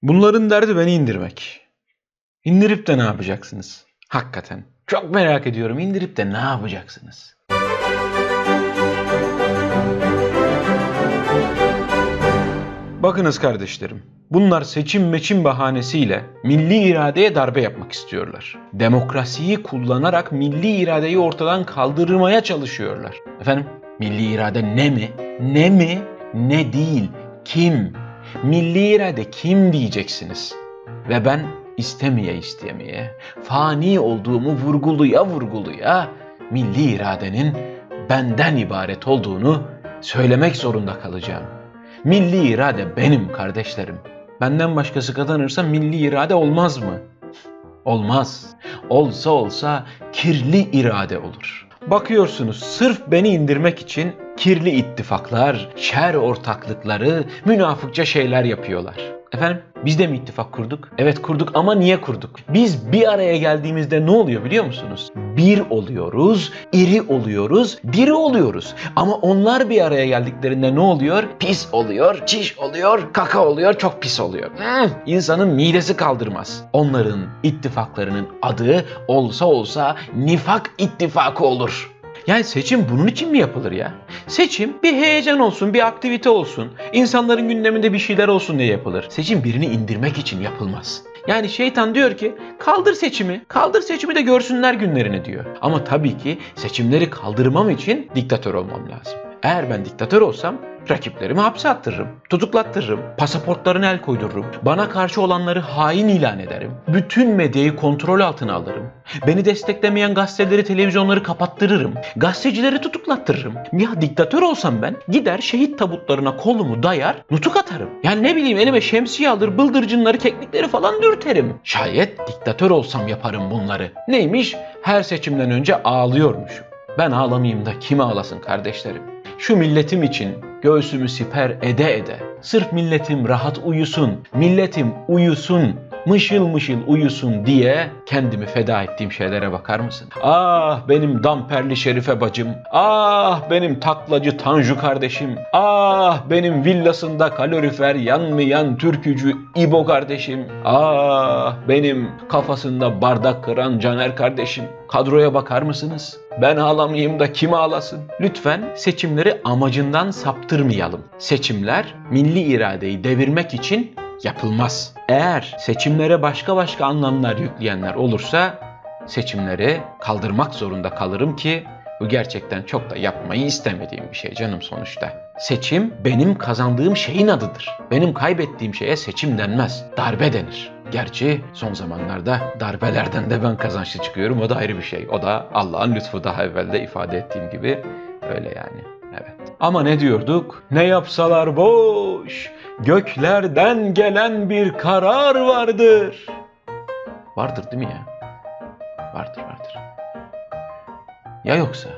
Bunların derdi beni indirmek. İndirip de ne yapacaksınız? Hakikaten. Çok merak ediyorum. İndirip de ne yapacaksınız? Bakınız kardeşlerim. Bunlar seçim meçim bahanesiyle milli iradeye darbe yapmak istiyorlar. Demokrasiyi kullanarak milli iradeyi ortadan kaldırmaya çalışıyorlar. Efendim, milli irade ne mi? Ne mi? Ne değil. Kim? Milli irade kim diyeceksiniz? Ve ben istemeye fani olduğumu vurguluya milli iradenin benden ibaret olduğunu söylemek zorunda kalacağım. Milli irade benim kardeşlerim. Benden başkası kazanırsa milli irade olmaz mı? Olmaz. Olsa kirli irade olur. Bakıyorsunuz sırf beni indirmek için kirli ittifaklar, şer ortaklıkları, münafıkça şeyler yapıyorlar. Efendim, biz de mi ittifak kurduk? Evet kurduk ama niye kurduk? Biz bir araya geldiğimizde ne oluyor biliyor musunuz? Bir oluyoruz, iri oluyoruz, diri oluyoruz. Ama onlar bir araya geldiklerinde ne oluyor? Pis oluyor, çiş oluyor, kaka oluyor, çok pis oluyor. İnsanın midesi kaldırmaz. Onların ittifaklarının adı olsa nifak ittifakı olur. Yani seçim bunun için mi yapılır ya? Seçim bir heyecan olsun, bir aktivite olsun, insanların gündeminde bir şeyler olsun diye yapılır. Seçim birini indirmek için yapılmaz. Yani şeytan diyor ki kaldır seçimi de görsünler günlerini diyor. Ama tabii ki seçimleri kaldırmam için diktatör olmam lazım. Eğer ben diktatör olsam rakiplerimi hapse attırırım, tutuklattırırım, pasaportlarına el koydururum, bana karşı olanları hain ilan ederim, bütün medyayı kontrol altına alırım, beni desteklemeyen gazeteleri, televizyonları kapattırırım, gazetecileri tutuklattırırım. Ya diktatör olsam ben gider şehit tabutlarına kolumu dayar, nutuk atarım. Yani ne bileyim elime şemsiye alır, bıldırcınları, keklikleri falan dürterim. Şayet diktatör olsam yaparım bunları. Neymiş? Her seçimden önce ağlıyormuşum. Ben ağlamayayım da kim ağlasın kardeşlerim? Şu milletim için göğsümü siper ede sırf milletim rahat uyusun, milletim uyusun, mışıl uyusun diye kendimi feda ettiğim şeylere bakar mısın? Ah benim damperli Şerife bacım, ah benim taklacı Tanju kardeşim, ah benim villasında kalorifer yanmayan türkücü İbo kardeşim, ah benim kafasında bardak kıran Caner kardeşim. Kadroya bakar mısınız? Ben ağlamayayım da kim ağlasın? Lütfen seçimleri amacından saptırmayalım. Seçimler milli iradeyi devirmek için yapılmaz. Eğer seçimlere başka anlamlar yükleyenler olursa seçimleri kaldırmak zorunda kalırım ki bu gerçekten çok da yapmayı istemediğim bir şey canım sonuçta. Seçim benim kazandığım şeyin adıdır. Benim kaybettiğim şeye seçim denmez, darbe denir. Gerçi son zamanlarda darbelerden de ben kazançlı çıkıyorum. O da ayrı bir şey. O da Allah'ın lütfu, daha evvel de ifade ettiğim gibi öyle yani. Evet. Ama ne diyorduk? Ne yapsalar boş. Göklerden gelen bir karar vardır. Vardır değil mi ya? Vardır. Ya yoksa?